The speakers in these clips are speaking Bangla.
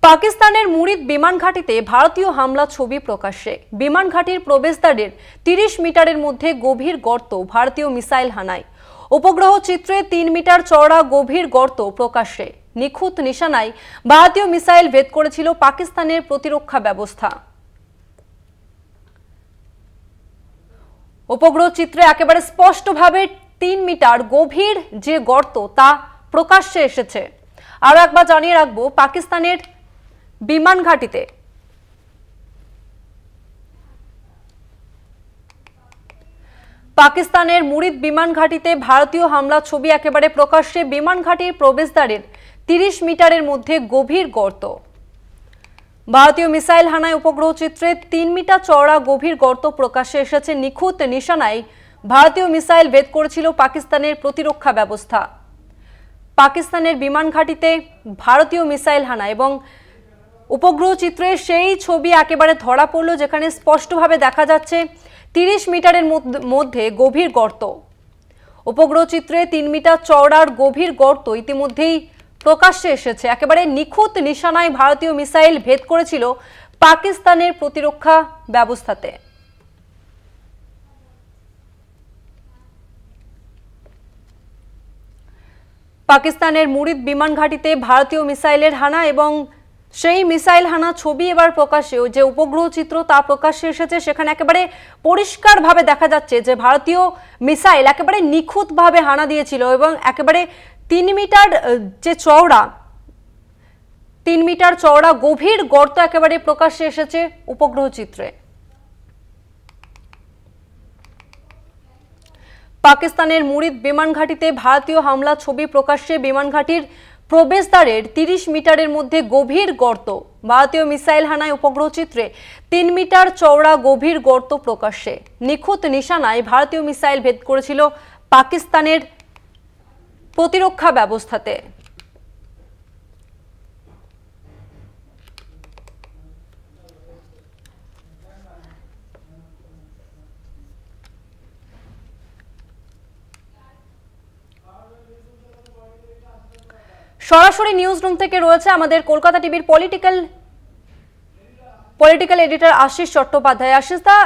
পাকিস্তানের মুরিদ বিমান ঘাঁটিতে ভারতীয় হামলা ছবি প্রকাশ্যে। বিমান ঘাঁটির প্রবেশদ্বারের ৩০ মিটারের মধ্যে গভীর গর্ত, ভারতীয় মিসাইল হানায়। উপগ্রহ চিত্রে ৩ মিটার চওড়া গভীর গর্ত প্রকাশ্যে। নিখুঁত নিশানায় ভারতীয় মিসাইল ভেদ করেছিল পাকিস্তানের প্রতিরক্ষা ব্যবস্থা। উপগ্রহ চিত্রে একেবারে স্পষ্টভাবে ৩ মিটার গভীর যে গর্ত তা প্রকাশ্যে এসেছে। আরো একবার জানিয়ে রাখবো, পাকিস্তানের বিমান ঘাঁটিতে পাকিস্তানের মুরিদ বিমান ঘাঁটিতে ভারতীয় হামলা ছবি একেবারে প্রকাশ্যে। বিমান ঘাঁটির প্রবেশদ্বারের ৩০ মিটারের মধ্যে গভীর গর্ত, ভারতীয় মিসাইল হানায়। উপগ্রহ চিত্রে ৩ মিটার চওড়া গভীর গর্ত প্রকাশ্যে এসেছে। নিখুঁত নিশানায় ভারতীয় মিসাইল ভেদ করেছিল পাকিস্তানের প্রতিরক্ষা ব্যবস্থা। পাকিস্তানের বিমান ঘাঁটিতে ভারতীয় মিসাইল হানা এবং উপগ্রহ চিত্রে সেই ছবি একেবারে ধরা পড়ল, যেখানে স্পষ্টভাবে দেখা যাচ্ছে ৩০ মিটারের মধ্যে গভীর গর্ত। উপগ্রহ চিত্রে ৩ মিটার চওড়ার গভীর গর্ত ইতিমধ্যেই প্রকাশ্যে এসেছে। একেবারে নিখুঁত নিশানায় ভারতীয় মিসাইল ভেদ করেছিল পাকিস্তানের প্রতিরক্ষা ব্যবস্থাতে। পাকিস্তানের মুরিদ বিমান ঘাঁটিতে ভারতীয় মিসাইলের হানা এবং সেই মিসাইল হানা ছবি এবার প্রকাশ্যে, যে উপগ্রহ চিত্র তা প্রকাশ্যে এসেছে। সেখানে একেবারে পরিষ্কারভাবে দেখা যাচ্ছে যে ভারতীয় মিসাইল একেবারে নিখুঁতভাবে হানা দিয়েছিল এবং একেবারে ৩ মিটার যে চওড়া, ৩ মিটার চওড়া গভীর গর্ত একেবারে প্রকাশ্যে এসেছে উপগ্রহ চিত্রে। পাকিস্তানের মুরিদ বিমান ঘাঁটিতে ভারতীয় হামলা ছবি প্রকাশ্যে। বিমান ঘাঁটির প্রবেশদ্বারের ৩০ মিটারের মধ্যে গভীর গর্ত, ভারতীয় মিসাইল হানায়। উপগ্রহ চিত্রে ৩ মিটার চওড়া গভীর গর্ত প্রকাশ্যে। নিখুঁত নিশানায় ভারতীয় মিসাইল ভেদ করেছিল পাকিস্তানের প্রতিরক্ষা ব্যবস্থাতে। সরাসরি নিউজ রুম থেকে রয়েছে আমাদের কলকাতা টিভির পলিটিক্যাল এডিটর আশিস চট্টোপাধ্যায়। আশিস দা,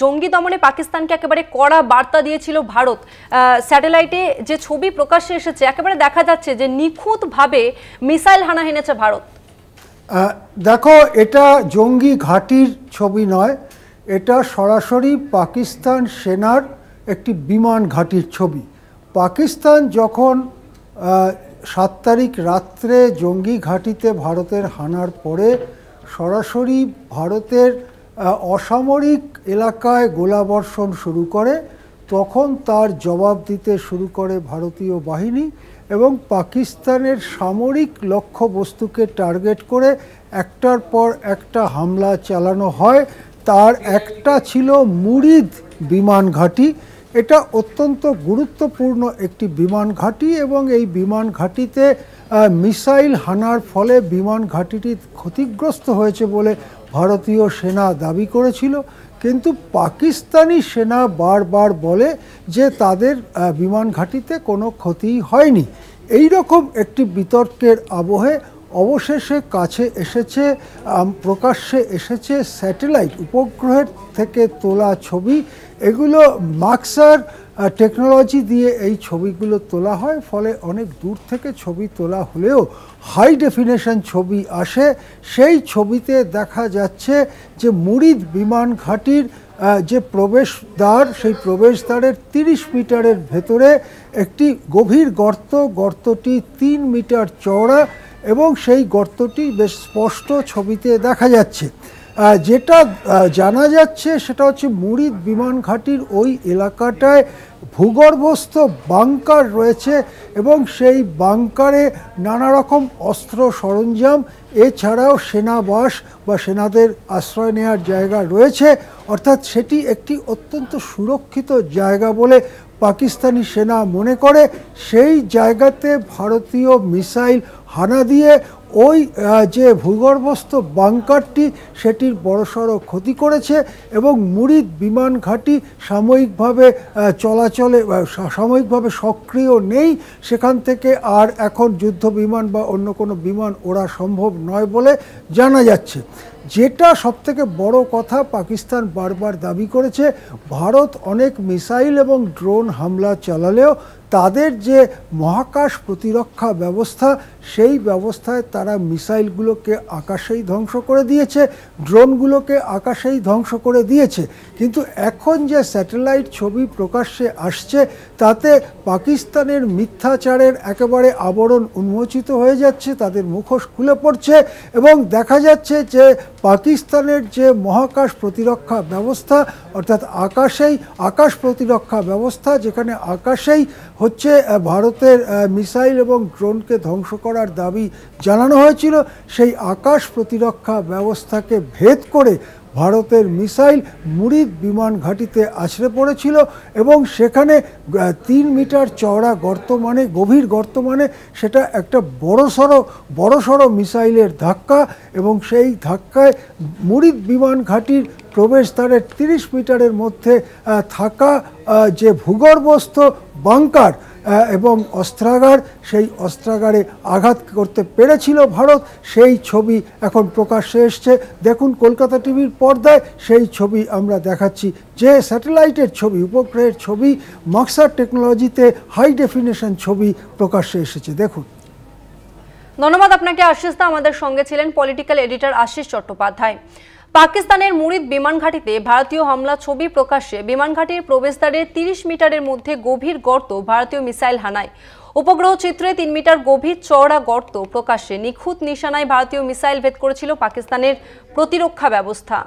জঙ্গি দমনে পাকিস্তানকে একেবারে কড়া বার্তা দিয়েছিল ভারত। স্যাটেলাইটে যে ছবি প্রকাশ্যে এসেছে একেবারে দেখা যাচ্ছে যে নিখুঁতভাবে মিসাইল হানা হেনেছে ভারত। দেখো, এটা জঙ্গি ঘাঁটির ছবি নয়, এটা সরাসরি পাকিস্তান সেনার একটি বিমান ঘাঁটির ছবি। পাকিস্তান যখন ৭ তারিখ রাত্রে জঙ্গি ঘাঁটিতে ভারতের হানার পরে সরাসরি ভারতের অসামরিক এলাকায় গোলাবর্ষণ শুরু করে, তখন তার জবাব দিতে শুরু করে ভারতীয় বাহিনী এবং পাকিস্তানের সামরিক লক্ষ্যবস্তুকে টার্গেট করে একটার পর একটা হামলা চালানো হয়। তার একটা ছিল মুরিদ বিমান ঘাঁটি। এটা অত্যন্ত গুরুত্বপূর্ণ একটি বিমান ঘাঁটি এবং এই বিমান ঘাঁটিতে মিসাইল হানার ফলে বিমান ঘাঁটিটি ক্ষতিগ্রস্ত হয়েছে বলে ভারতীয় সেনা দাবি করেছিল। কিন্তু পাকিস্তানি সেনা বারবার বলে যে তাদের বিমান ঘাঁটিতে কোনো ক্ষতি হয়নি। এই রকম একটি বিতর্কের আবহে অবশেষে প্রকাশ্যে এসেছে স্যাটেলাইট উপগ্রহের থেকে তোলা ছবি। এগুলো মাক্সার টেকনোলজি দিয়ে এই ছবিগুলো তোলা হয়, ফলে অনেক দূর থেকে ছবি তোলা হলেও হাই ডেফিনেশন ছবি আসে। সেই ছবিতে দেখা যাচ্ছে যে মুরিদ বিমান ঘাঁটির যে প্রবেশদ্বার, সেই প্রবেশদ্বারের ৩০ মিটারের ভেতরে একটি গভীর গর্ত। গর্তটি ৩ মিটার চওড়া এবং সেই গর্তটি বেশ স্পষ্ট ছবিতে দেখা যাচ্ছে। যেটা জানা যাচ্ছে সেটা হচ্ছে মুরিদ বিমান ঘাঁটির ওই এলাকাটায় ভূগর্ভস্থ বাংকার রয়েছে এবং সেই বাংকারে নানা রকম অস্ত্র সরঞ্জাম, এছাড়াও সেনাবাস বা সেনাদের আশ্রয় নেওয়ার জায়গা রয়েছে। অর্থাৎ সেটি একটি অত্যন্ত সুরক্ষিত জায়গা বলে পাকিস্তানি সেনা মনে করে। সেই জায়গাতে ভারতীয় মিসাইল হানা দিয়ে ওই যে ভূগর্ভস্থ বাংকারটি সেটির বড়সড় ক্ষতি করেছে এবং মুরিদ বিমান ঘাঁটি সাময়িকভাবে চলাচলে সাময়িকভাবে সক্রিয় নেই। সেখান থেকে আর এখন যুদ্ধ বিমান বা অন্য কোনো বিমান ওড়া সম্ভব নয় বলে জানা যাচ্ছে। যেটা সবথেকে বড় কথা, পাকিস্তান বারবার দাবি করেছে ভারত অনেক মিসাইল এবং ড্রোন হামলা চালালেও তাদের যে মহাকাশ প্রতিরক্ষা ব্যবস্থা সেই ব্যবস্থায় তারা মিসাইলগুলোকে আকাশেই ধ্বংস করে দিয়েছে, ড্রোনগুলোকে আকাশেই ধ্বংস করে দিয়েছে। কিন্তু এখন যে স্যাটেলাইট ছবি প্রকাশ্যে আসছে তাতে পাকিস্তানের মিথ্যাচারের একেবারে আবরণ উন্মোচিত হয়ে যাচ্ছে, তাদের মুখোশ খুলে পড়ছে এবং দেখা যাচ্ছে যে পাকিস্তানের যে মহাকাশ প্রতিরক্ষা ব্যবস্থা অর্থাৎ আকাশ প্রতিরক্ষা ব্যবস্থা, যেখানে আকাশেই হচ্ছে ভারতের মিসাইল এবং ড্রোনকে ধ্বংস করার দাবি জানানো হয়েছিল, সেই আকাশ প্রতিরক্ষা ব্যবস্থাকে ভেদ করে ভারতের মিসাইল মুরিদ বিমান ঘাঁটিতে আছড়ে পড়েছিল এবং সেখানে 3 মিটার চওড়া গর্তমানে, গভীর গর্তমানে সেটা একটা বড়সড় মিসাইলের ধাক্কা এবং সেই ধাক্কায় মুরিদ বিমান ঘাঁটির প্রবেশদ্বারের 30 মিটারের মধ্যে থাকা যে ভূগর্ভস্থ বাংকার এবং অস্ত্রাগার, সেই অস্ত্রাগারে আঘাত করতে পেরেছিল ভারত। সেই ছবি এখন প্রকাশ্যে এসছে। দেখুন কলকাতা টিভির পর্দায় সেই ছবি আমরা দেখাচ্ছি, যে স্যাটেলাইটের ছবি, উপগ্রহের ছবি, মাক্সার টেকনোলজিতে হাই ডেফিনেশন ছবি প্রকাশ্যে এসেছে। দেখুন। ধন্যবাদ আপনাকে আশিস দা। আমাদের সঙ্গে ছিলেন পলিটিক্যাল এডিটর আশিস চট্টোপাধ্যায়। পাকিস্তানের মুরিদ বিমান ঘাঁটিতে ভারতীয় হামলা ছবি প্রকাশ্যে, বিমান ঘাঁটির প্রবেশদ্বারে 30 মিটারের মধ্যে গভীর গর্ত, ভারতীয় মিসাইল হানায়। উপগ্রহ চিত্রে 3 মিটার গভীর চওড়া গর্ত প্রকাশ্যে, নিখুঁত নিশানায় ভারতীয় মিসাইল ভেদ করেছিল পাকিস্তানের প্রতিরক্ষা ব্যবস্থা।